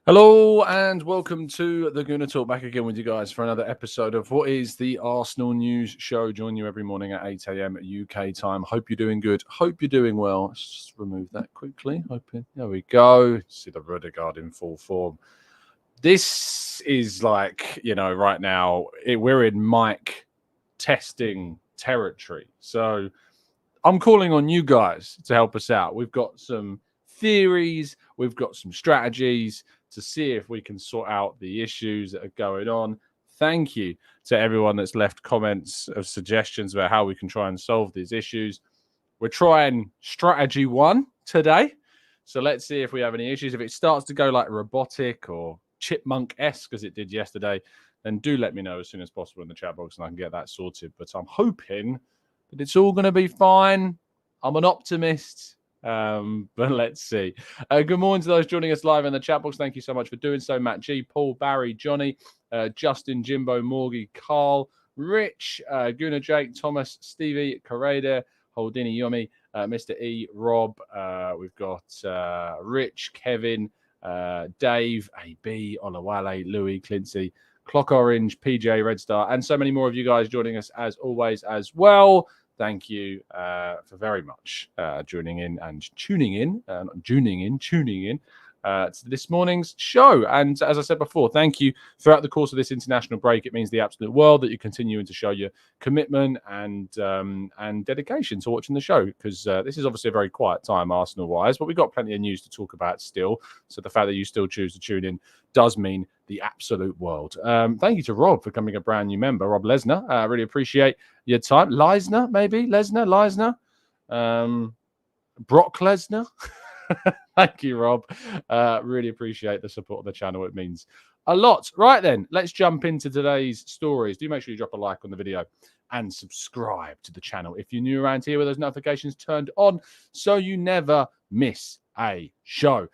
Hello and welcome to the Gooner Talk, back again with you guys for another episode of what is the Arsenal News Show. Join you every morning at 8 a.m. UK time. Hope you're doing good. Hope you're doing well. Let's just remove that quickly. There we go. See the Rudegaard in full form. This is like, right now we're in mic testing territory. So I'm calling on you guys to help us out. We've got some theories, we've got some strategies to see if we can sort out the issues that are going on. Thank you to everyone that's left comments of suggestions about how we can try and solve these issues. We're trying strategy 1 today. So let's see if we have any issues. If it starts to go like robotic or chipmunk-esque as it did yesterday, then do let me know as soon as possible in the chat box and I can get that sorted. But I'm hoping that it's all going to be fine. I'm an optimist. But let's see. Good morning to those joining us live in the chat box. Thank you so much for doing so. Matt G, Paul, Barry, Johnny, Justin, Jimbo, Morgie, Carl, Rich, Gooner, Jake, Thomas, Stevie, Kareda, Holdini, Yomi, Mr. E, Rob. We've got Rich, Kevin, Dave, AB, Olawale, Louis, Clincy, Clock Orange, PJ, Red Star, and so many more of you guys joining us as always as well. Thank you for very much tuning in to this morning's show. And as I said before, thank you throughout the course of this international break. It means the absolute world that you're continuing to show your commitment and dedication to watching the show, because this is obviously a very quiet time Arsenal-wise, but we've got plenty of news to talk about still. So the fact that you still choose to tune in does mean the absolute world. Thank you to Rob for becoming a brand new member, Rob Lesnar. I really appreciate your time. Leisner, maybe? Leisner? Brock Lesnar? Thank you, Rob. Really appreciate the support of the channel. It means a lot. Right then, let's jump into today's stories. Do make sure you drop a like on the video and subscribe to the channel if you're new around here with those notifications turned on so you never miss a show.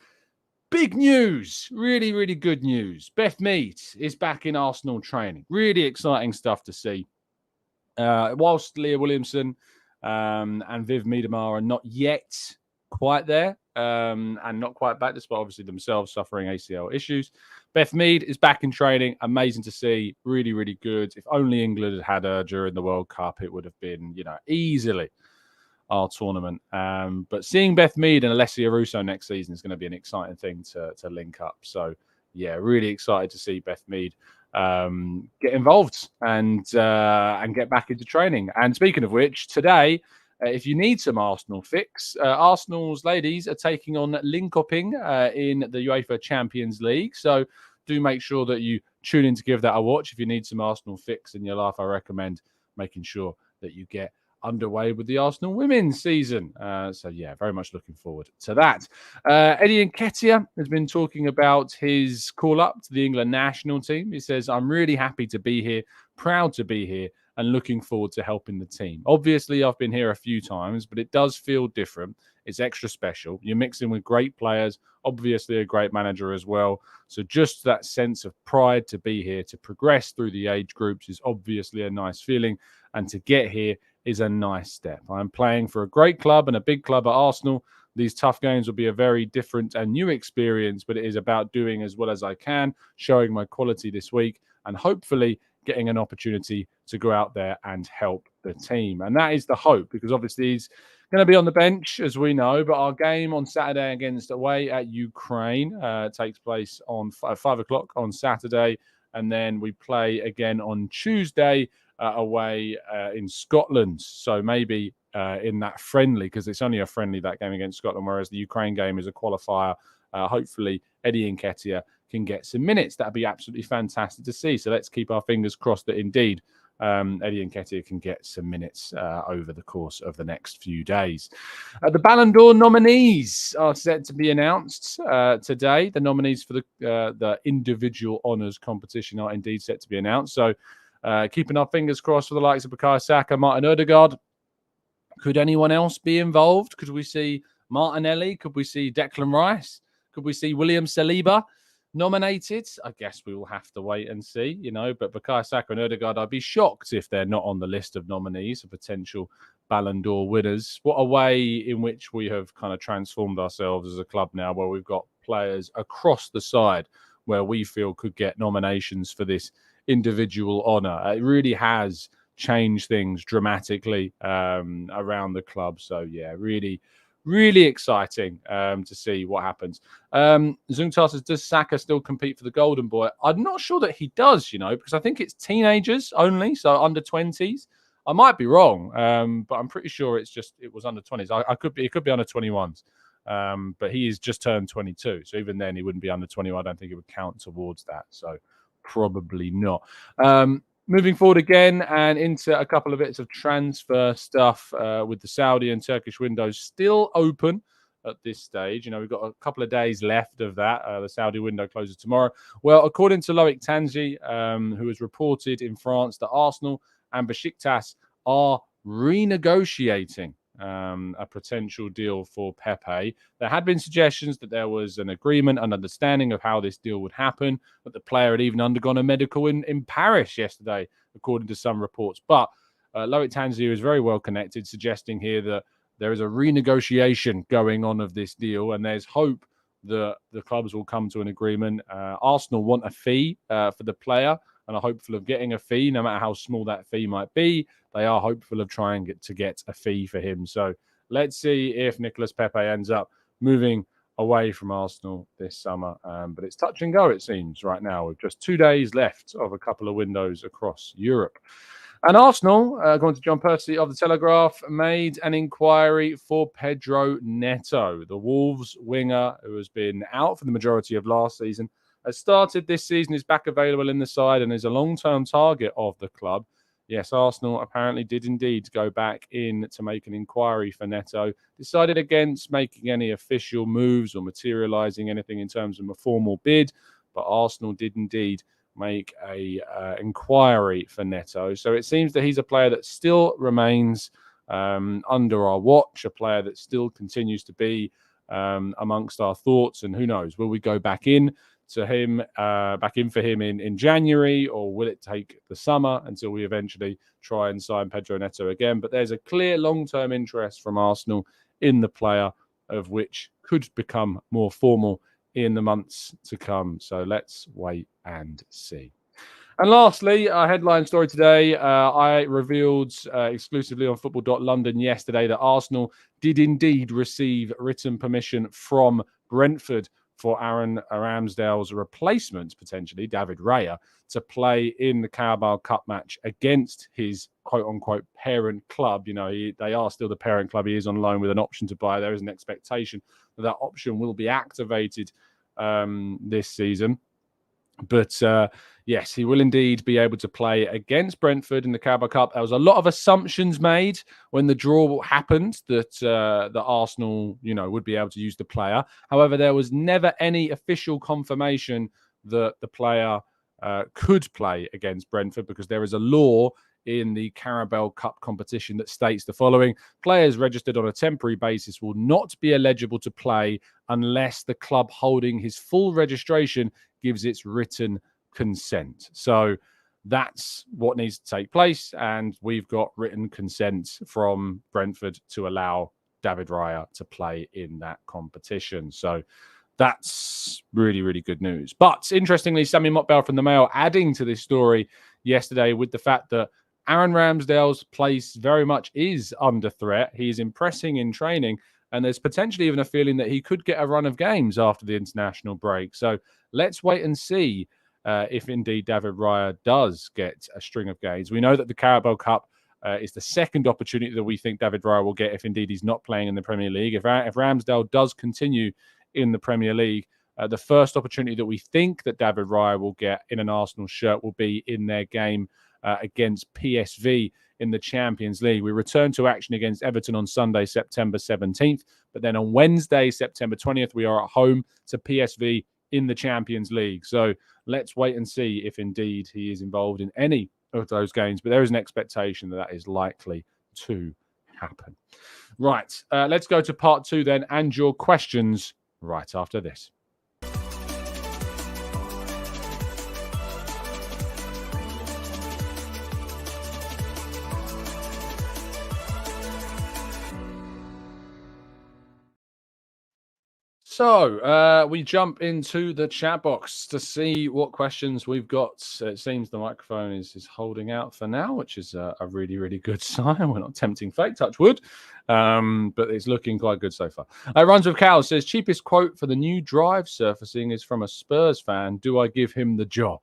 Big news, really, really good news. Beth Mead is back in Arsenal training. Really exciting stuff to see. Whilst Leah Williamson and Viv Miedemar are not yet quite there and not quite back, despite obviously themselves suffering ACL issues, Beth Mead is back in training. Amazing to see. Really, really good. If only England had had her during the World Cup, it would have been, easily our tournament. But seeing Beth Mead and Alessia Russo next season is going to be an exciting thing to link up. So, yeah, really excited to see Beth Mead get involved and get back into training. And speaking of which, today, if you need some Arsenal fix, Arsenal's ladies are taking on Linkoping in the UEFA Champions League. So do make sure that you tune in to give that a watch. If you need some Arsenal fix in your life, I recommend making sure that you get underway with the Arsenal women's season. So, yeah, very much looking forward to that. Eddie Nketiah has been talking about his call-up to the England national team. He says, I'm really happy to be here, proud to be here, and looking forward to helping the team. Obviously, I've been here a few times, but it does feel different. It's extra special. You're mixing with great players, obviously a great manager as well. So just that sense of pride to be here, to progress through the age groups is obviously a nice feeling. And to get here is a nice step. I'm playing for a great club and a big club at Arsenal. These tough games will be a very different and new experience, but it is about doing as well as I can, showing my quality this week, and hopefully getting an opportunity to go out there and help the team. And that is the hope, because obviously he's going to be on the bench, as we know, but our game on Saturday against away at Ukraine takes place on 5 o'clock on Saturday, and then we play again on Tuesday away in Scotland. So maybe in that friendly, because it's only a friendly, that game against Scotland, whereas the Ukraine game is a qualifier. Hopefully Eddie Nketiah can get some minutes. That'd be absolutely fantastic to see. So let's keep our fingers crossed that indeed Eddie Nketiah can get some minutes over the course of the next few days. The Ballon Dor nominees are set to be announced today. The nominees for the individual honours competition are indeed set to be announced. So keeping our fingers crossed for the likes of Bukayo Saka, Martin Odegaard. Could anyone else be involved? Could we see Martinelli? Could we see Declan Rice? Could we see William Saliba nominated? I guess we will have to wait and see, but Bukayo Saka and Odegaard, I'd be shocked if they're not on the list of nominees for potential Ballon d'Or winners. What a way in which we have kind of transformed ourselves as a club now, where we've got players across the side where we feel could get nominations for this individual honour. It really has changed things dramatically around the club. So yeah, really exciting to see what happens. Zungtar says, does Saka still compete for the Golden Boy? I'm not sure that he does, because I think it's teenagers only, so under 20s. I might be wrong, but I'm pretty sure it was under 20s. It could be under 21s. But he has just turned 22. So even then he wouldn't be under 21. I don't think it would count towards that. So probably not. Moving forward again and into a couple of bits of transfer stuff with the Saudi and Turkish windows still open at this stage. We've got a couple of days left of that. The Saudi window closes tomorrow. Well, according to Loic Tanzi, who has reported in France that Arsenal and Besiktas are renegotiating a potential deal for Pepe. There had been suggestions that there was an agreement and understanding of how this deal would happen, but the player had even undergone a medical in Paris yesterday, according to some reports. But Loic Tanzi is very well connected, suggesting here that there is a renegotiation going on of this deal, and there's hope that the clubs will come to an agreement. Arsenal want a fee for the player and are hopeful of getting a fee, no matter how small that fee might be. They are hopeful of trying to get a fee for him. So let's see if Nicolas Pepe ends up moving away from Arsenal this summer. But it's touch and go, it seems, right now, with just 2 days left of a couple of windows across Europe. And Arsenal, according to John Percy of The Telegraph, made an inquiry for Pedro Neto, the Wolves winger who has been out for the majority of last season, has started this season, is back available in the side and is a long-term target of the club. Yes, Arsenal apparently did indeed go back in to make an inquiry for Neto, decided against making any official moves or materialising anything in terms of a formal bid, but Arsenal did indeed make a inquiry for Neto. So it seems that he's a player that still remains under our watch, a player that still continues to be amongst our thoughts. And who knows, will we go back in for him in January, or will it take the summer until we eventually try and sign Pedro Neto again? But there's a clear long-term interest from Arsenal in the player, of which could become more formal in the months to come. So let's wait and see. And lastly, our headline story today, I revealed exclusively on football.london yesterday that Arsenal did indeed receive written permission from Brentford for Aaron Ramsdale's replacement, potentially, David Raya, to play in the Carabao Cup match against his quote-unquote parent club. They are still the parent club. He is on loan with an option to buy. There is an expectation that that option will be activated this season. But yes, he will indeed be able to play against Brentford in the Carabao Cup. There was a lot of assumptions made when the draw happened that Arsenal, would be able to use the player. However, there was never any official confirmation that the player could play against Brentford, because there is a law in the Carabao Cup competition that states the following: players registered on a temporary basis will not be eligible to play unless the club holding his full registration gives its written consent. So that's what needs to take place, and we've got written consent from Brentford to allow David Raya to play in that competition. So that's really, really good news. But interestingly, Sammy Motbell from the Mail adding to this story yesterday with the fact that Aaron Ramsdale's place very much is under threat. He is impressing in training, and there's potentially even a feeling that he could get a run of games after the international break. So let's wait and see if indeed David Raya does get a string of games. We know that the Carabao Cup is the second opportunity that we think David Raya will get if indeed he's not playing in the Premier League. If Ramsdale does continue in the Premier League, the first opportunity that we think that David Raya will get in an Arsenal shirt will be in their game against PSV in the Champions League. We return to action against Everton on Sunday, September 17th. But then on Wednesday, September 20th, we are at home to PSV in the Champions League. So let's wait and see if indeed he is involved in any of those games. But there is an expectation that that is likely to happen. Right, let's go to part two then, and your questions right after this. So we jump into the chat box to see what questions we've got. It seems the microphone is holding out for now, which is a really, really good sign. We're not tempting fate, touch wood, but it's looking quite good so far. Runs with Cal says, cheapest quote for the new drive surfacing is from a Spurs fan. Do I give him the job?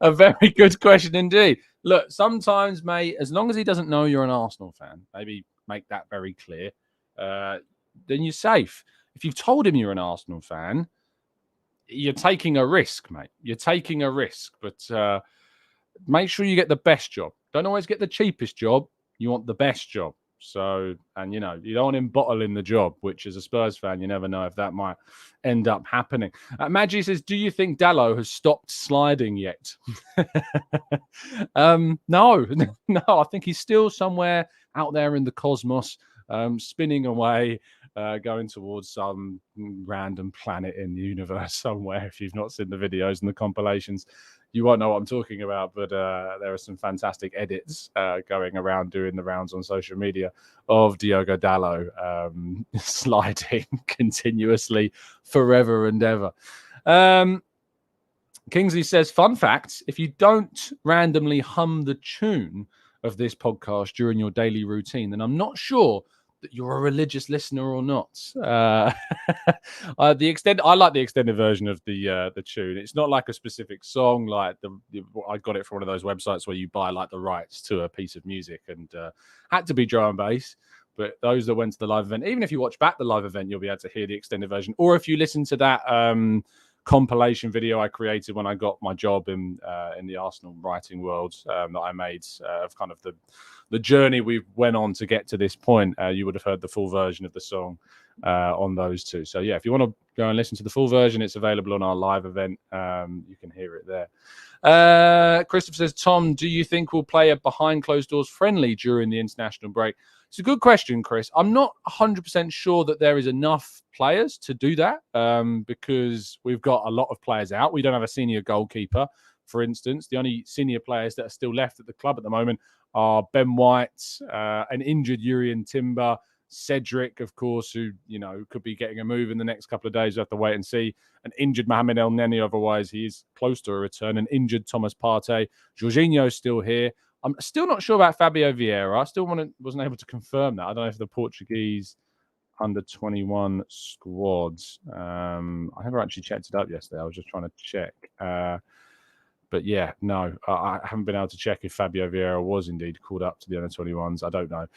A very good question indeed. Look, sometimes, mate, as long as he doesn't know you're an Arsenal fan, maybe make that very clear, then you're safe. If you've told him you're an Arsenal fan, you're taking a risk, mate. You're taking a risk, but make sure you get the best job. Don't always get the cheapest job. You want the best job. So, and you know, you don't want him bottling the job, which as a Spurs fan, you never know if that might end up happening. Maggie says, do you think Dallo has stopped sliding yet? No, I think he's still somewhere out there in the cosmos, spinning away, going towards some random planet in the universe somewhere. If you've not seen the videos and the compilations, you won't know what I'm talking about, but there are some fantastic edits going around doing the rounds on social media of Diogo Dallo sliding continuously forever and ever. Kingsley says, fun fact, if you don't randomly hum the tune of this podcast during your daily routine, then I'm not sure that you're a religious listener or not. I like the extended version of the tune. It's not like a specific song. Like I got it from one of those websites where you buy like the rights to a piece of music, and had to be drum and bass. But those that went to the live event, even if you watch back the live event, you'll be able to hear the extended version. Or if you listen to that compilation video I created when I got my job in the Arsenal writing world that I made of kind of the journey we went on to get to this point, you would have heard the full version of the song on those two. So yeah, if you want to go and listen to the full version, it's available on our live event. You can hear it there. Christopher says, Tom, do you think we'll play a behind closed doors friendly during the international break? It's a good question, Chris. I'm not 100% sure that there is enough players to do that because we've got a lot of players out. We don't have a senior goalkeeper, for instance. The only senior players that are still left at the club at the moment are Ben White, an injured Urian Timber, Cedric, of course, who, you know, could be getting a move in the next couple of days. We have to wait and see. An injured Mohamed El Neni, otherwise he is close to a return. An injured Thomas Partey. Jorginho's still here. I'm still not sure about Fabio Vieira. I still wasn't able to confirm that. I don't know if the Portuguese under-21 squads. I never actually checked it up yesterday. I was just trying to check. But yeah, no, I haven't been able to check if Fabio Vieira was indeed called up to the under-21s. I don't know.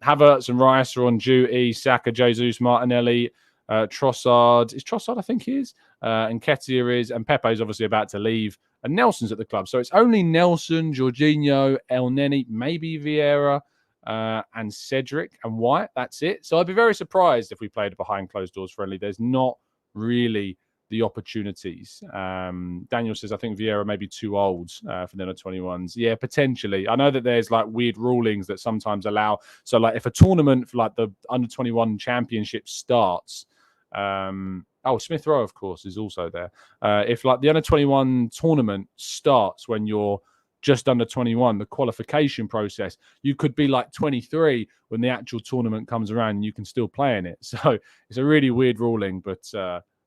Havertz and Rice are on duty. Saka, Jesus, Martinelli, Trossard. Is Trossard? I think he is. Nketiah is. And Pepe is obviously about to leave. And Nelson's at the club. So it's only Nelson, Jorginho, El Neni, maybe Vieira, and Cedric and White. That's it. So I'd be very surprised if we played a behind closed doors friendly. There's not really the opportunities. Daniel says, I think Vieira may be too old for the under-21s. Yeah, potentially. I know that there's like weird rulings that sometimes allow. So like if a tournament for like the under-21 championship starts, Smith Rowe, of course, is also there. If like the under-21 tournament starts when you're just under 21, the qualification process, you could be like 23 when the actual tournament comes around and you can still play in it. So it's a really weird ruling, but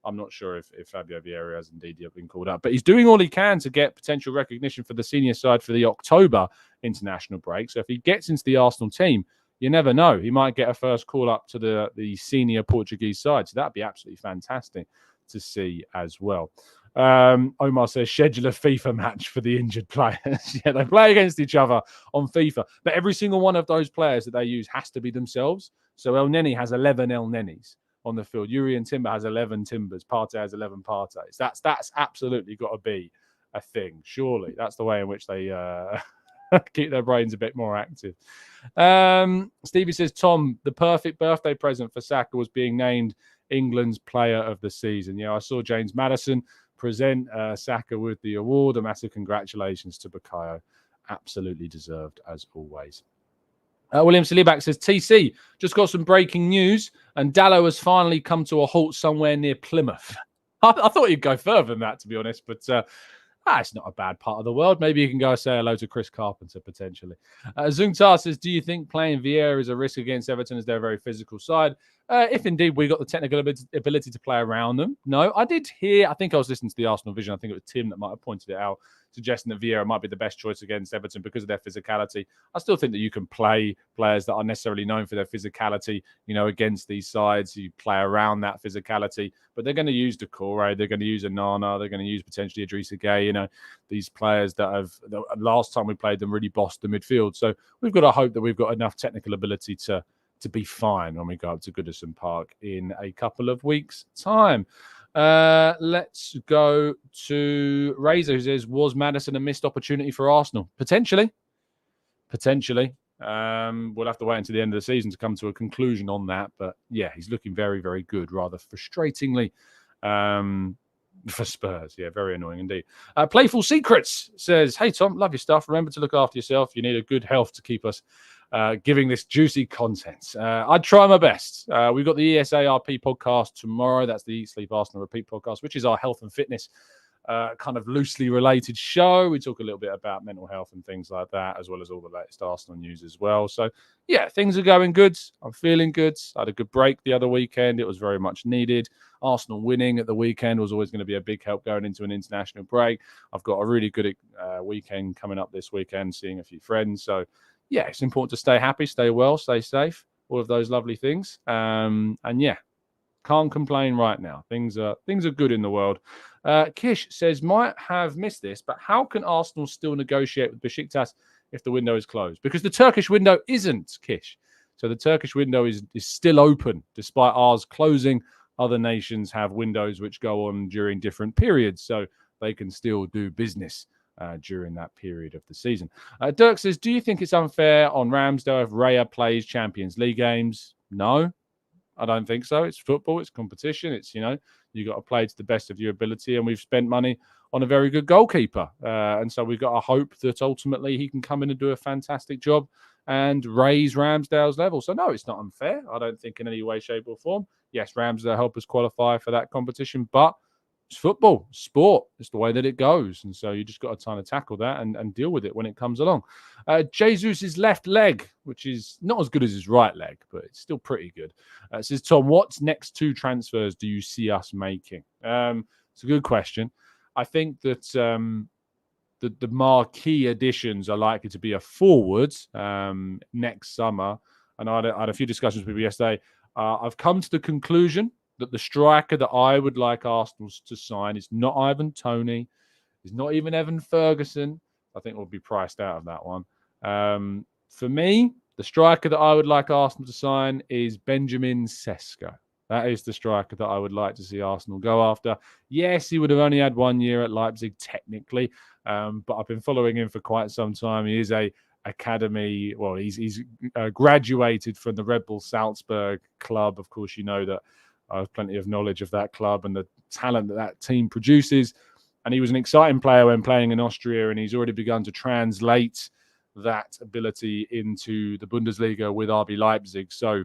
I'm not sure if Fabio Vieira has indeed been called up. But he's doing all he can to get potential recognition for the senior side for the October international break. So if he gets into the Arsenal team, you never know. He might get a first call up to the senior Portuguese side. So that'd be absolutely fantastic to see as well. Omar says, schedule a FIFA match for the injured players. Yeah, they play against each other on FIFA. But every single one of those players that they use has to be themselves. So El Neni has 11 El Nenis on the field. Urian Timber has 11 Timbers. Partey has 11 Parteys. That's absolutely got to be a thing, surely. That's the way in which they keep their brains a bit more active. Stevie says, Tom, the perfect birthday present for Saka was being named England's player of the season. Yeah, I saw James Maddison present Saka with the award. A massive congratulations to Bukayo. Absolutely deserved, as always. William Salibak says, TC, just got some breaking news, and Dallo has finally come to a halt somewhere near Plymouth. I thought you'd go further than that, to be honest, but it's not a bad part of the world. Maybe you can go say hello to Chris Carpenter, potentially. Zungtar says, do you think playing Vieira is a risk against Everton as they're a very physical side? If indeed we got the technical ability to play around them. No, I did hear, I think I was listening to the Arsenal Vision, I think it was Tim that might have pointed it out, suggesting that Vieira might be the best choice against Everton because of their physicality. I still think that you can play players that are necessarily known for their physicality, against these sides. You play around that physicality, but they're going to use Decore, they're going to use Onana, they're going to use potentially Idrissa Gueye, these players that last time we played them really bossed the midfield. So we've got to hope that we've got enough technical ability to be fine when we go up to Goodison Park in a couple of weeks' time. Let's go to Razor, who says, was Maddison a missed opportunity for Arsenal? Potentially. We'll have to wait until the end of the season to come to a conclusion on that. But yeah, he's looking very, very good, rather frustratingly for Spurs. Yeah, very annoying indeed. Playful Secrets says, hey, Tom, love your stuff. Remember to look after yourself. You need a good health to keep us giving this juicy content. I'd try my best. We've got the ESARP podcast tomorrow. That's the Eat, Sleep, Arsenal Repeat podcast, which is our health and fitness kind of loosely related show. We talk a little bit about mental health and things like that, as well as all the latest Arsenal news as well. So, yeah, things are going good. I'm feeling good. I had a good break the other weekend. It was very much needed. Arsenal winning at the weekend was always going to be a big help going into an international break. I've got a really good weekend coming up this weekend, seeing a few friends. So, yeah, it's important to stay happy, stay well, stay safe, all of those lovely things. And yeah, can't complain right now. Things are good in the world. Kish says, might have missed this, but how can Arsenal still negotiate with Besiktas if the window is closed? Because the Turkish window isn't, Kish. So the Turkish window is still open, despite ours closing. Other nations have windows which go on during different periods, so they can still do business during that period of the season. Dirk says, do you think it's unfair on Ramsdale if Raya plays Champions League games? No, I don't think so. It's football. It's competition. It's, you got to play to the best of your ability. And we've spent money on a very good goalkeeper. And so we've got to hope that ultimately he can come in and do a fantastic job and raise Ramsdale's level. So, no, it's not unfair. I don't think in any way, shape or form. Yes, Ramsdale help us qualify for that competition, but it's football, sport. It's the way that it goes. And so you just got to kind of tackle that and deal with it when it comes along. Jesus' left leg, which is not as good as his right leg, but it's still pretty good. Says, Tom, what next 2 transfers do you see us making? It's a good question. I think that the marquee additions are likely to be a forward next summer. And I had a few discussions with people yesterday. I've come to the conclusion that the striker that I would like Arsenal to sign is not Ivan Toney. It's not even Evan Ferguson. I think we'll be priced out of that one. For me, the striker that I would like Arsenal to sign is Benjamin Sesko. That is the striker that I would like to see Arsenal go after. Yes, he would have only had 1 year at Leipzig, technically, but I've been following him for quite some time. He is a academy. Well, he's graduated from the Red Bull Salzburg club. Of course, you know that I have plenty of knowledge of that club and the talent that team produces. And he was an exciting player when playing in Austria, and he's already begun to translate that ability into the Bundesliga with RB Leipzig. So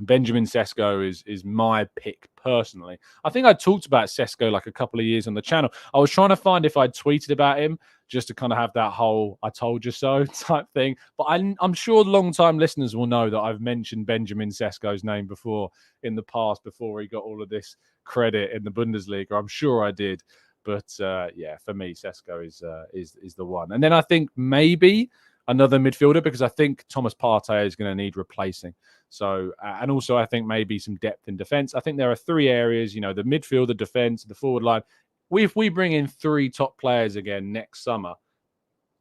Benjamin Sesko is my pick personally. I think I talked about Sesko like a couple of years on the channel. I was trying to find if I'd tweeted about him just to kind of have that whole "I told you so" type thing. But I'm sure long-time listeners will know that I've mentioned Benjamin Sesko's name before in the past, before he got all of this credit in the Bundesliga. I'm sure I did. But yeah, for me, Sesko is the one. And then I think maybe another midfielder, because I think Thomas Partey is going to need replacing. So, and also I think maybe some depth in defence. I think there are 3 areas, the midfield, the defence, the forward line. If we bring in 3 top players again next summer,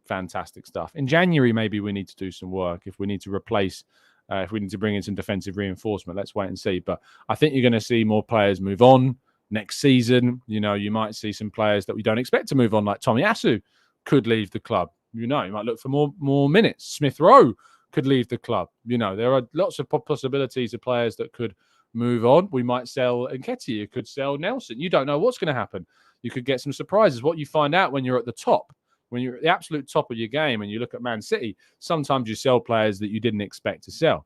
fantastic stuff. In January, maybe we need to do some work. If we need to replace, if we need to bring in some defensive reinforcement, let's wait and see. But I think you're going to see more players move on next season. You might see some players that we don't expect to move on, like Tomiyasu could leave the club. You might look for more minutes. Smith Rowe could leave the club. There are lots of possibilities of players that could move on. We might sell Nketiah. You could sell Nelson. You don't know what's going to happen. You could get some surprises. What you find out when you're at the top, when you're at the absolute top of your game and you look at Man City, sometimes you sell players that you didn't expect to sell.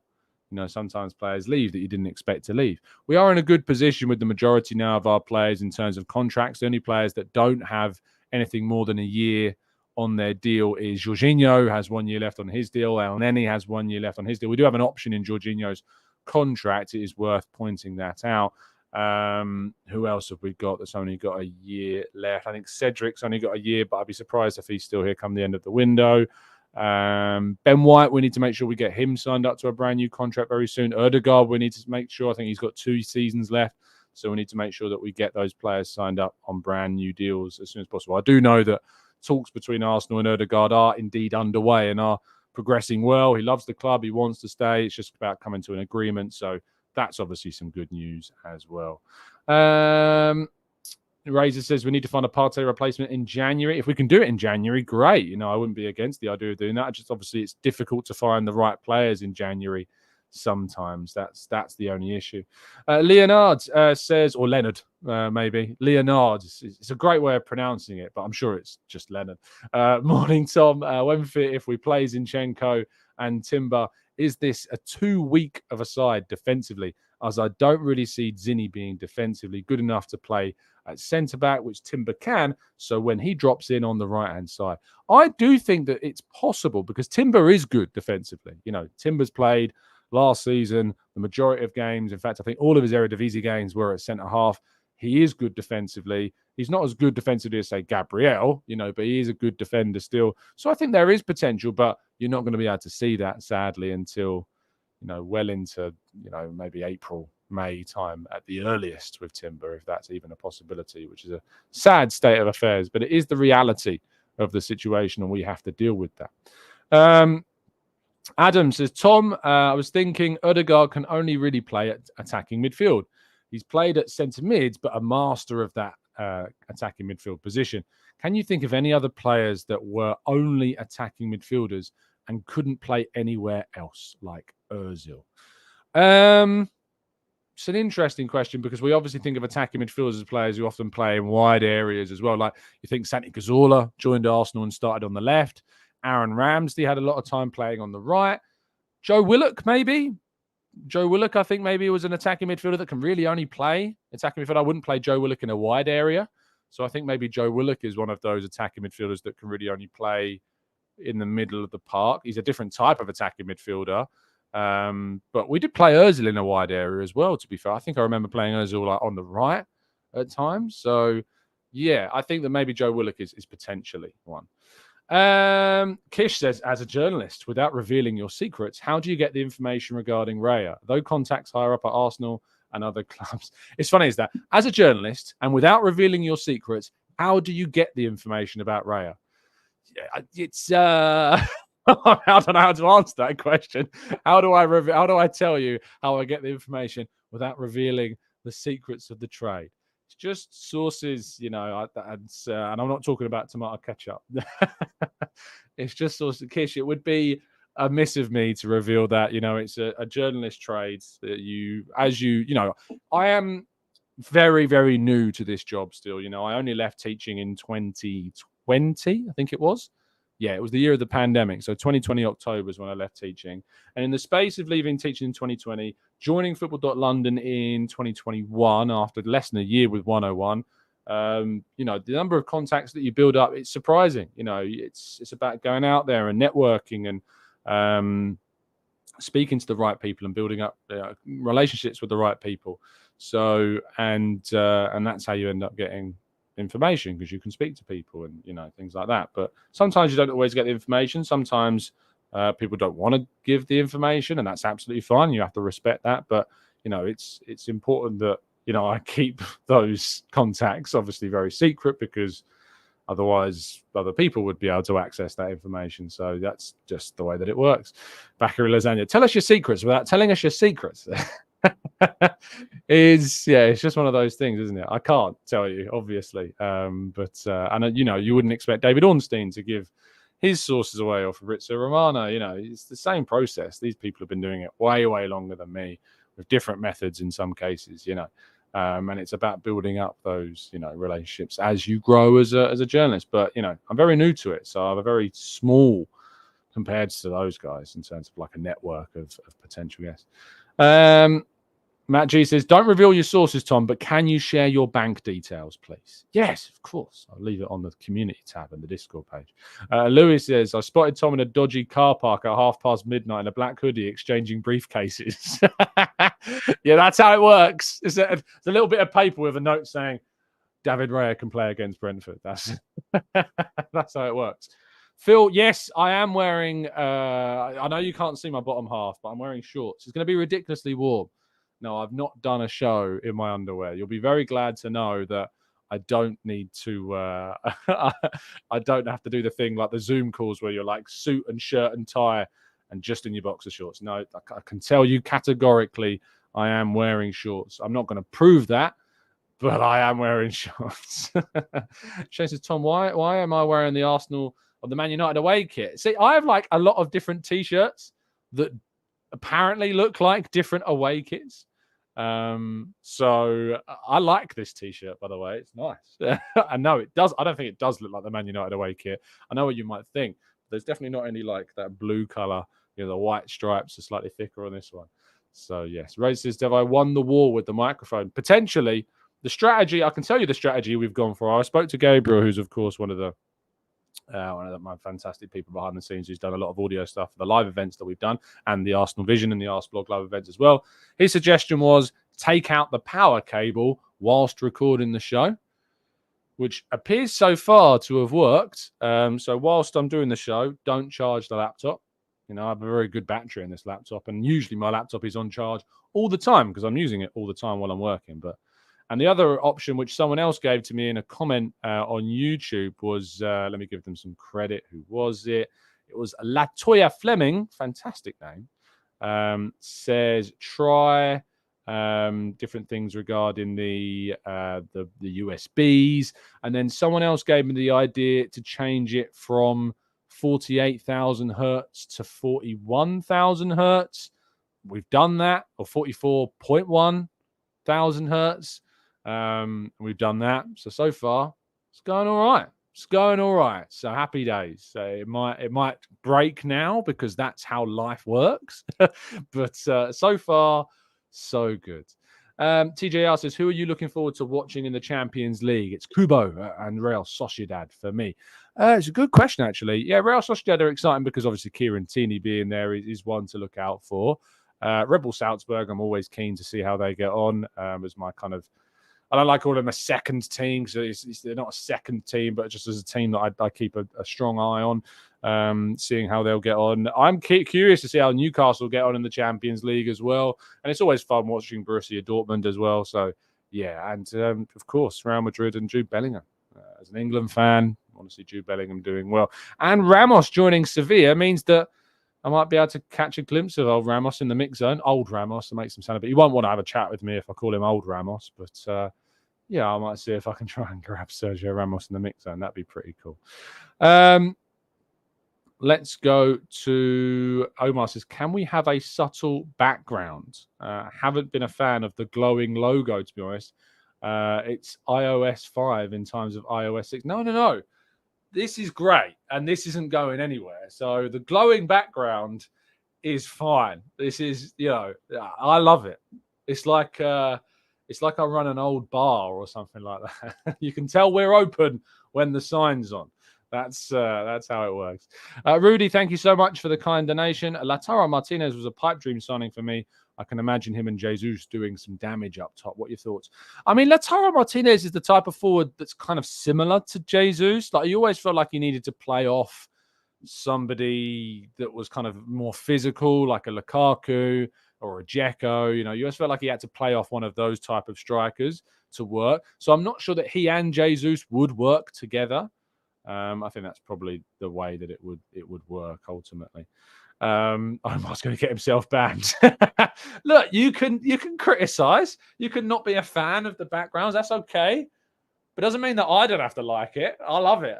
Sometimes players leave that you didn't expect to leave. We are in a good position with the majority now of our players in terms of contracts. The only players that don't have anything more than a year on their deal is Jorginho, has 1 year left on his deal. El Neni has 1 year left on his deal. We do have an option in Jorginho's contract. It is worth pointing that out. Who else have we got that's only got a year left? I think Cedric's only got a year, but I'd be surprised if he's still here come the end of the window. Ben White, we need to make sure we get him signed up to a brand new contract very soon. Ødegaard, we need to make sure. I think he's got 2 seasons left, so we need to make sure that we get those players signed up on brand new deals as soon as possible. I do know that talks between Arsenal and Ødegaard are indeed underway and are progressing well. He loves the club. He wants to stay. It's just about coming to an agreement. So that's obviously some good news as well. Razor says we need to find a Partey replacement in January. If we can do it in January, great. You know, I wouldn't be against the idea of doing that. Just obviously it's difficult to find the right players in January. Sometimes that's the only issue. Leonard says, or Leonard, maybe. Leonard. It's a great way of pronouncing it, but I'm sure it's just Leonard. Morning, Tom. When fit, if we play Zinchenko and Timber, is this a 2 week of a side defensively? As I don't really see Zinni being defensively good enough to play at centre-back, which Timber can. So when he drops in on the right-hand side, I do think that it's possible because Timber is good defensively. You know, Timber's played last season the majority of games. In fact, I think all of his Eredivisie games were at centre-half. He is good defensively. He's not as good defensively as, say, Gabriel, you know, but he is a good defender still. So I think there is potential, but you're not going to be able to see that, sadly, until, you know, well into, you know, maybe April, May time at the earliest with Timber, if that's even a possibility, which is a sad state of affairs. But it is the reality of the situation, and we have to deal with that. Adam says, Tom, I was thinking Ødegaard can only really play at attacking midfield. He's played at centre mids, but a master of that attacking midfield position. Can you think of any other players that were only attacking midfielders and couldn't play anywhere else, like Ozil? It's an interesting question because we obviously think of attacking midfielders as players who often play in wide areas as well. Like you think Santi Cazorla joined Arsenal and started on the left. Aaron Ramsey had a lot of time playing on the right. Joe Willock, maybe. Joe Willock, I think maybe was an attacking midfielder that can really only play attacking midfield. I wouldn't play Joe Willock in a wide area. So I think maybe Joe Willock is one of those attacking midfielders that can really only play in the middle of the park. He's a different type of attacking midfielder. But we did play Ozil in a wide area as well, to be fair. I think I remember playing Ozil like on the right at times. So, yeah, I think that maybe Joe Willock is potentially one. Kish says, as a journalist, without revealing your secrets, how do you get the information regarding Raya? Though contacts higher up at Arsenal and other clubs. It's funny, is that as a journalist and without revealing your secrets, how do you get the information about Raya? It's I don't know how to answer that question. How do I tell you how I get the information without revealing the secrets of the trade? It's just sources, you know, and I'm not talking about tomato ketchup. It's just sources. Kish, it would be amiss of me to reveal that, you know, it's a journalist trade that you know, I am very, very new to this job still. You know, I only left teaching in 2020, I think it was. Yeah, it was the year of the pandemic. So 2020 October is when I left teaching. And in the space of leaving teaching in 2020, joining Football.London in 2021 after less than a year with 101, you know, the number of contacts that you build up, it's surprising. You know, it's about going out there and networking and speaking to the right people and building up relationships with the right people. So, and that's how you end up getting information, because you can speak to people and, you know, things like that. But sometimes you don't always get the information. Sometimes people don't want to give the information, and that's absolutely fine. You have to respect that. But, you know, it's important that, you know, I keep those contacts obviously very secret, because otherwise other people would be able to access that information. So that's just the way that it works. Bakary Lasagna, tell us your secrets without telling us your secrets. It's just one of those things, isn't it? I can't tell you, obviously, but and you know, you wouldn't expect David Ornstein to give his sources away, or Fabrizio Romano. You know, it's the same process. These people have been doing it way longer than me, with different methods in some cases, you know, and it's about building up those, you know, relationships as you grow as a journalist. But, you know, I'm very new to it, so I have a very small compared to those guys in terms of like a network of potential guests. Matt G says, don't reveal your sources, Tom, but can you share your bank details, please? Yes, of course. I'll leave it on the community tab in the Discord page. Louis says, I spotted Tom in a dodgy car park at midnight in a black hoodie exchanging briefcases. Yeah, that's how it works. It's a little bit of paper with a note saying, David Raya can play against Brentford. That's how it works. Phil, yes, I am wearing, I know you can't see my bottom half, but I'm wearing shorts. It's going to be ridiculously warm. No, I've not done a show in my underwear. You'll be very glad to know that I don't need to, I don't have to do the thing like the Zoom calls where you're like suit and shirt and tie and just in your boxer shorts. No, I can tell you categorically I am wearing shorts. I'm not going to prove that, but I am wearing shorts. Shane says, Tom, why am I wearing the Arsenal or the Man United away kit? See, I have like a lot of different T-shirts that apparently look like different away kits. So I like this T-shirt, by the way. It's nice. I know it does. I don't think it does look like the Man United away kit. I know what you might think. There's definitely not any like that blue color. You know, the white stripes are slightly thicker on this one. So yes, Ray says, have I won the war with the microphone? Potentially. The strategy, I can tell you the strategy we've gone for. I spoke to Gabriel, who's of course one of my fantastic people behind the scenes, who's done a lot of audio stuff for the live events that we've done and the Arsenal Vision and the Arseblog live events as well. His suggestion was take out the power cable whilst recording the show, which appears so far to have worked. So whilst I'm doing the show, don't charge the laptop. You know, I have a very good battery in this laptop, and usually my laptop is on charge all the time because I'm using it all the time while I'm working. And the other option, which someone else gave to me in a comment on YouTube, was, let me give them some credit. Who was it? It was Latoya Fleming. Fantastic name. Says, try different things regarding the USBs. And then someone else gave me the idea to change it from 48,000 hertz to 41,000 hertz. We've done that, or 44.1 thousand hertz. We've done that. So far, it's going all right. It's going all right. So happy days. So it might break now because that's how life works. But so far, so good. TJR says, who are you looking forward to watching in the Champions League? It's Kubo and Real Sociedad for me. It's a good question, actually. Yeah, Real Sociedad are exciting because obviously Kieran Tierney being there is one to look out for. Rebel Salzburg, I'm always keen to see how they get on. As my kind of, I don't like calling them a second team because they're not a second team, but just as a team that I keep a strong eye on, seeing how they'll get on. I'm curious to see how Newcastle get on in the Champions League as well. And it's always fun watching Borussia Dortmund as well. So, yeah, and of course, Real Madrid and Jude Bellingham. As an England fan, I want to see Jude Bellingham doing well. And Ramos joining Sevilla means that I might be able to catch a glimpse of old Ramos in the mix zone. Old Ramos, to make some sound a bit. He won't want to have a chat with me if I call him old Ramos. But, yeah, I might see if I can try and grab Sergio Ramos in the mix zone. That'd be pretty cool. Let's go to Omar says, can we have a subtle background? Haven't been a fan of the glowing logo, to be honest. It's iOS 5 in times of iOS 6. No. This is great, and this isn't going anywhere. So the glowing background is fine. This is, I love it. It's like I run an old bar or something like that. You can tell we're open when the sign's on. That's how it works. Rudy, thank you so much for the kind donation. Lautaro Martinez was a pipe dream signing for me. I can imagine him and Jesus doing some damage up top. What are your thoughts? I mean, Lautaro Martinez is the type of forward that's kind of similar to Jesus. Like, you always felt like you needed to play off somebody that was kind of more physical, like a Lukaku or a Dzeko. You always felt like he had to play off one of those type of strikers to work. So I'm not sure that he and Jesus would work together. I think that's probably the way that it would work ultimately. Omar's going to get himself banned. Look, you can criticize. You can not be a fan of the backgrounds. That's okay. But it doesn't mean that I don't have to like it. I love it.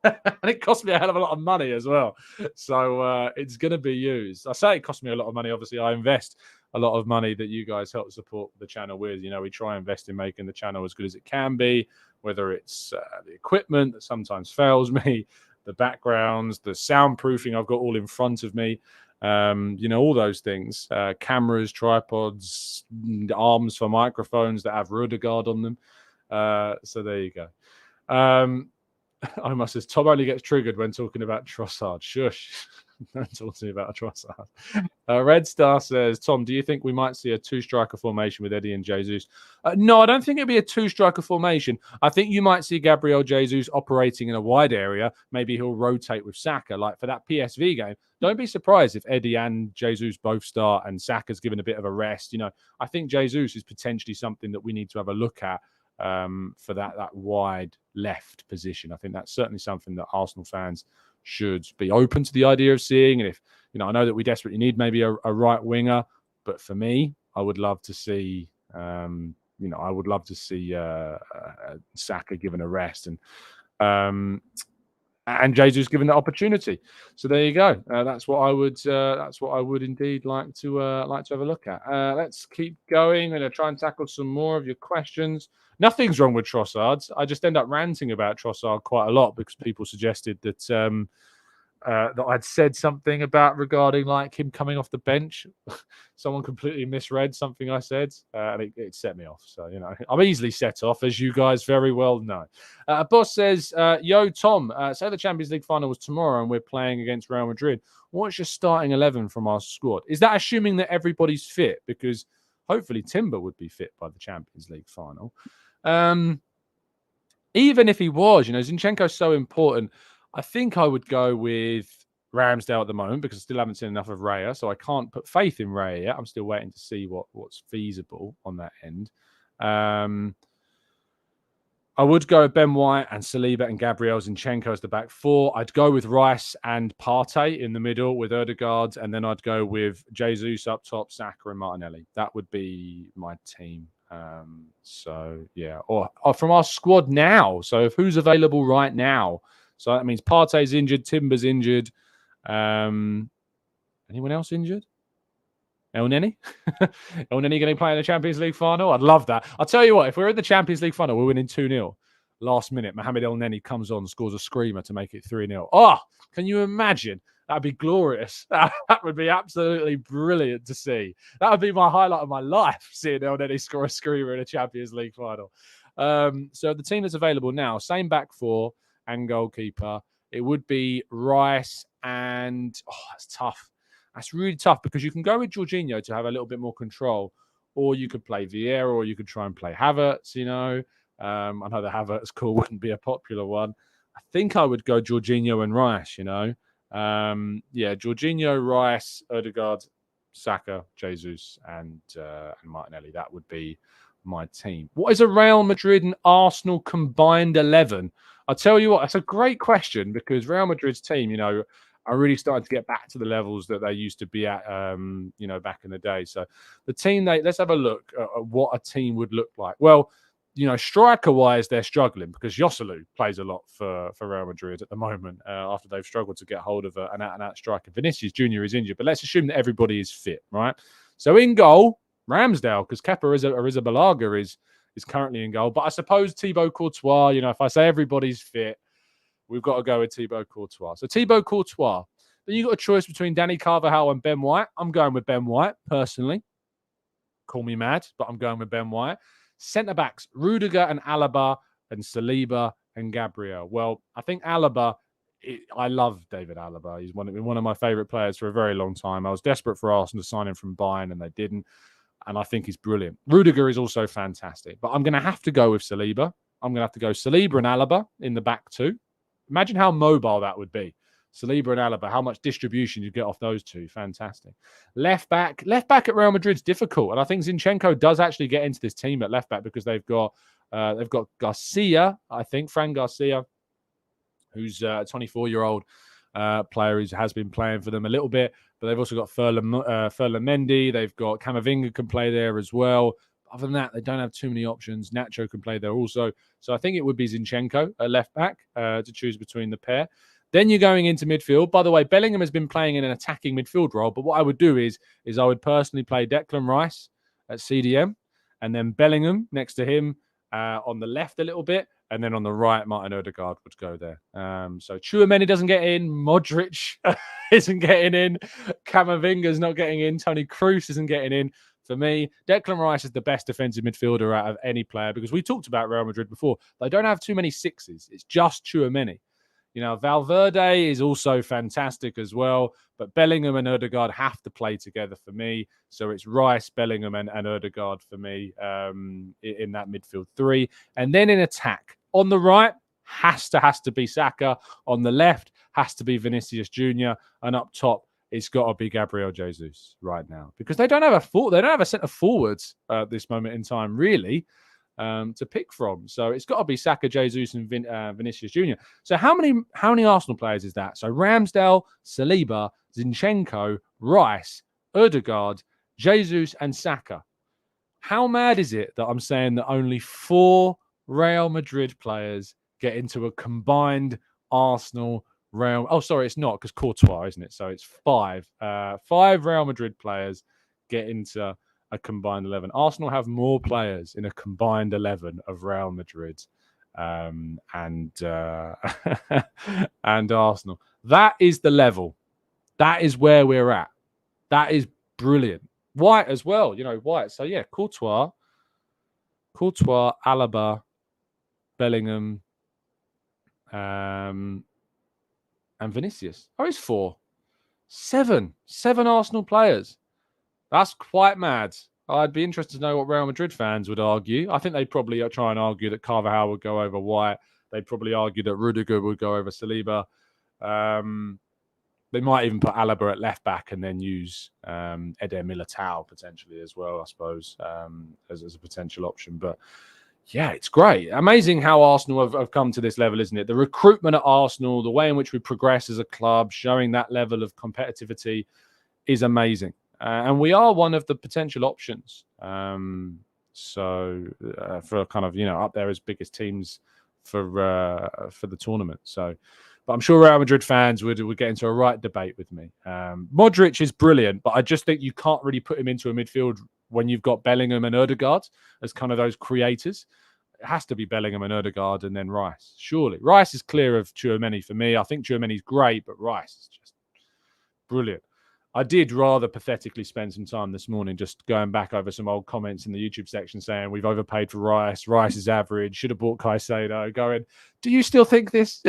And it cost me a hell of a lot of money as well. So it's going to be used. I say it cost me a lot of money. Obviously, I invest a lot of money that you guys help support the channel with. We try and invest in making the channel as good as it can be, whether it's the equipment that sometimes fails me, the backgrounds, the soundproofing I've got all in front of me. All those things, cameras, tripods, arms for microphones that have Rudegaard on them. So there you go. Omar says, Tom only gets triggered when talking about Trossard. Shush. Don't talk to me about Trossard. Red Star says, Tom, do you think we might see a two-striker formation with Eddie and Jesus? No, I don't think it'll be a two-striker formation. I think you might see Gabriel Jesus operating in a wide area. Maybe he'll rotate with Saka. Like for that PSV game, don't be surprised if Eddie and Jesus both start and Saka's given a bit of a rest. I think Jesus is potentially something that we need to have a look at for that wide left position. I think that's certainly something that Arsenal fans should be open to the idea of seeing. And if, I know that we desperately need maybe a right winger, but for me, I would love to see, Saka given a rest and Jesus given the opportunity. So there you go. That's what I would indeed like to have a look at. Let's keep going. I'm going to try and tackle some more of your questions. Nothing's wrong with Trossard. I just end up ranting about Trossard quite a lot because people suggested that that I'd said something regarding like him coming off the bench. Someone completely misread something I said, and it set me off. So I'm easily set off, as you guys very well know. Boss says, "Yo, Tom, say the Champions League final was tomorrow, and we're playing against Real Madrid. What's your starting 11 from our squad? Is that assuming that everybody's fit? Because hopefully Timber would be fit by the Champions League final." Even if he was, Zinchenko's so important. I think I would go with Ramsdale at the moment because I still haven't seen enough of Raya, so I can't put faith in Raya yet. I'm still waiting to see what's feasible on that end. I would go with Ben White and Saliba and Gabriel Zinchenko as the back four. I'd go with Rice and Partey in the middle with Ødegaard, and then I'd go with Jesus up top, Saka and Martinelli. That would be my team. So yeah, or from our squad now. So if who's available right now. So that means Partey's injured, Timber's injured. Anyone else injured? El Neni? El Neni going to play in the Champions League final? I'd love that. I'll tell you what, if we're in the Champions League final, we're winning 2-0. Last minute, Mohamed El Neni comes on, scores a screamer to make it 3-0. Oh, can you imagine? That'd be glorious. That would be absolutely brilliant to see. That would be my highlight of my life, seeing El Neni score a screamer in a Champions League final. So the team that's available now, same back four and goalkeeper. It would be Rice and... Oh, that's tough. That's really tough because you can go with Jorginho to have a little bit more control, or you could play Vieira, or you could try and play Havertz, I know the Havertz call wouldn't be a popular one. I think I would go Jorginho and Rice, Jorginho, Rice, Ødegaard, Saka, Jesus, and Martinelli. That would be my team. What is a Real Madrid and Arsenal combined 11? I'll tell you what, that's a great question because Real Madrid's team, are really starting to get back to the levels that they used to be at, back in the day. So the team, let's have a look at what a team would look like. Well, striker-wise, they're struggling because Joselu plays a lot for Real Madrid at the moment after they've struggled to get hold of an out-and-out striker. Vinicius Jr. is injured, but let's assume that everybody is fit, right? So in goal, Ramsdale, because Kepa Arrizabalaga is currently in goal. But I suppose Thibaut Courtois, if I say everybody's fit, we've got to go with Thibaut Courtois. So Thibaut Courtois. Then you've got a choice between Danny Carvajal and Ben White. I'm going with Ben White, personally. Call me mad, but I'm going with Ben White. Centre-backs, Rudiger and Alaba and Saliba and Gabriel. Well, I think Alaba, I love David Alaba. He's one of my favourite players for a very long time. I was desperate for Arsenal to sign him from Bayern, and they didn't. And I think he's brilliant. Rudiger is also fantastic. But I'm going to have to go with Saliba. I'm going to have to go Saliba and Alaba in the back two. Imagine how mobile that would be. Saliba and Alaba, how much distribution you get off those two. Fantastic. Left back at Real Madrid's difficult. And I think Zinchenko does actually get into this team at left back because they've got Garcia, I think, Fran Garcia, who's a 24-year-old player who has been playing for them a little bit. But they've also got Ferland Mendy. They've got Camavinga can play there as well. Other than that, they don't have too many options. Nacho can play there also. So I think it would be Zinchenko at left back to choose between the pair. Then you're going into midfield. By the way, Bellingham has been playing in an attacking midfield role. But what I would do is I would personally play Declan Rice at CDM and then Bellingham next to him on the left a little bit. And then on the right, Martin Odegaard would go there. So Tchouaméni doesn't get in. Modric isn't getting in. Camavinga's not getting in. Toni Kroos isn't getting in. For me, Declan Rice is the best defensive midfielder out of any player, because we talked about Real Madrid before. They don't have too many sixes. It's just Tchouaméni. Valverde is also fantastic as well, but Bellingham and Odegaard have to play together for me. So it's Rice, Bellingham, and Odegaard for me in that midfield three. And then in attack, on the right, has to be Saka. On the left, has to be Vinicius Jr. And up top, it's got to be Gabriel Jesus right now, because they don't have a centre forwards at this moment in time, really, to pick from. So it's got to be Saka, Jesus, and Vinicius Jr. So how many Arsenal players is that? So Ramsdale, Saliba, Zinchenko, Rice, Odegaard, Jesus, and Saka. How mad is it that I'm saying that only 4 Real Madrid players get into a combined Arsenal Real? Oh, sorry, it's not, because Courtois, isn't it? So it's 5. 5 Real Madrid players get into a combined 11. Arsenal have more players in a combined 11 of Real Madrid and Arsenal. That is the level. That is where we're at. That is brilliant. White as well, White. So yeah, Courtois, Alaba, Bellingham, and Vinicius. Oh, it's 4. 7 Arsenal players. That's quite mad. I'd be interested to know what Real Madrid fans would argue. I think they'd probably try and argue that Carvajal would go over White. They'd probably argue that Rudiger would go over Saliba. They might even put Alaba at left back and then use Eder Militao potentially as well, I suppose, as a potential option. But yeah, it's great. Amazing how Arsenal have come to this level, isn't it? The recruitment at Arsenal, the way in which we progress as a club, showing that level of competitivity is amazing. And we are one of the potential options. For kind of, up there as biggest teams for the tournament. So, but I'm sure Real Madrid fans would get into a right debate with me. Modric is brilliant, but I just think you can't really put him into a midfield when you've got Bellingham and Odegaard as kind of those creators. It has to be Bellingham and Odegaard and then Rice. Surely. Rice is clear of Tchouaméni for me. I think Tchouaméni's great, but Rice is just brilliant. I did rather pathetically spend some time this morning just going back over some old comments in the YouTube section saying we've overpaid for Rice. Rice is average. Should have bought Caicedo. Going, do you still think this?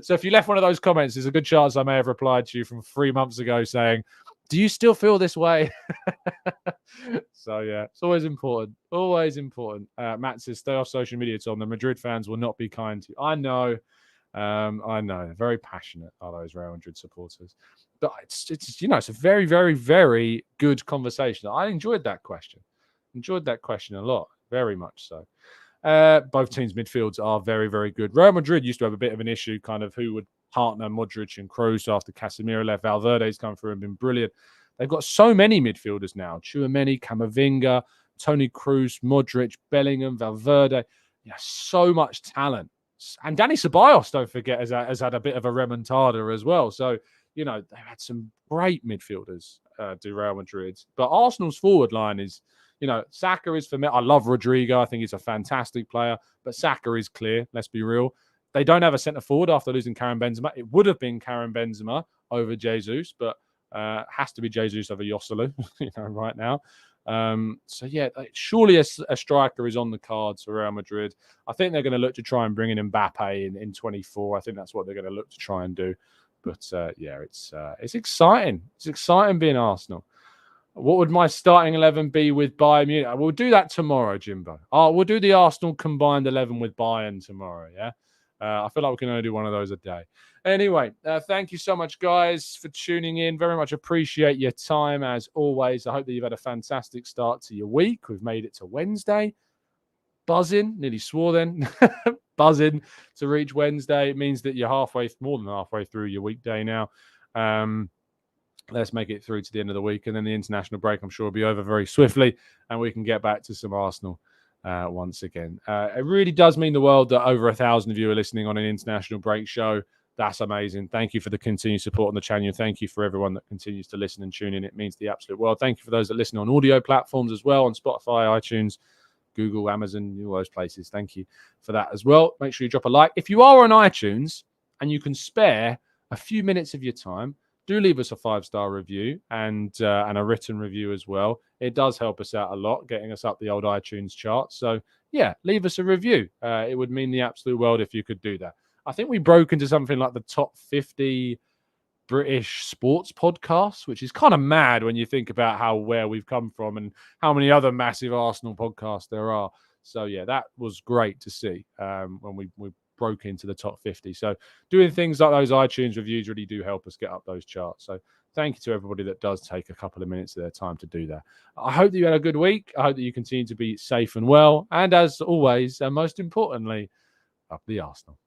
So if you left one of those comments, there's a good chance I may have replied to you from 3 months ago saying, do you still feel this way? So, yeah, it's always important. Always important. Matt says, stay off social media, Tom. The Madrid fans will not be kind to you. I know. Very passionate are those Real Madrid supporters. But it's a very, very, very good conversation. I enjoyed that question. A lot. Very much so. Both teams' midfields are very, very good. Real Madrid used to have a bit of an issue, kind of who would partner Modric and Kroos after Casemiro left. Valverde's come through and been brilliant. They've got so many midfielders now. Tchouaméni, Camavinga, Toni Kroos, Modric, Bellingham, Valverde. So much talent. And Dani Ceballos, don't forget, has had a bit of a remontada as well. So, they've had some great midfielders, do Real Madrid. But Arsenal's forward line is, Saka is for me. I love Rodrigo. I think he's a fantastic player. But Saka is clear. Let's be real. They don't have a centre forward after losing Karim Benzema. It would have been Karim Benzema over Jesus, but has to be Jesus over Joselu, right now. Surely a striker is on the cards for Real Madrid. I think they're going to look to try and bring in Mbappe in 24. I think that's what they're going to look to try and do. But it's exciting. It's exciting being Arsenal. What would my starting 11 be with Bayern Munich? We'll do that tomorrow, Jimbo. We'll do the Arsenal combined 11 with Bayern tomorrow, yeah? I feel like we can only do one of those a day. Anyway, thank you so much, guys, for tuning in. Very much appreciate your time, as always. I hope that you've had a fantastic start to your week. We've made it to Wednesday. Buzzing. Nearly swore then. Buzzing to reach Wednesday. It means that you're more than halfway through your weekday now. Let's make it through to the end of the week. And then the international break, I'm sure, will be over very swiftly. And we can get back to some Arsenal once again. It really does mean the world that over 1,000 of you are listening on an international break show. That's amazing. Thank you for the continued support on the channel. Thank you for everyone that continues to listen and tune in. It means the absolute world. Thank you for those that listen on audio platforms as well, on Spotify, iTunes, Google, Amazon, all those places. Thank you for that as well. Make sure you drop a like. If you are on iTunes and you can spare a few minutes of your time, do leave us a 5-star review and a written review as well. It does help us out a lot, getting us up the old iTunes chart. So, yeah, leave us a review. It would mean the absolute world if you could do that. I think we broke into something like the top 50 British sports podcasts, which is kind of mad when you think about where we've come from and how many other massive Arsenal podcasts there are. So, yeah, that was great to see when we broke into the top 50. So doing things like those iTunes reviews really do help us get up those charts. So thank you to everybody that does take a couple of minutes of their time to do that. I hope that you had a good week. I hope that you continue to be safe and well. And as always, and most importantly, up the Arsenal.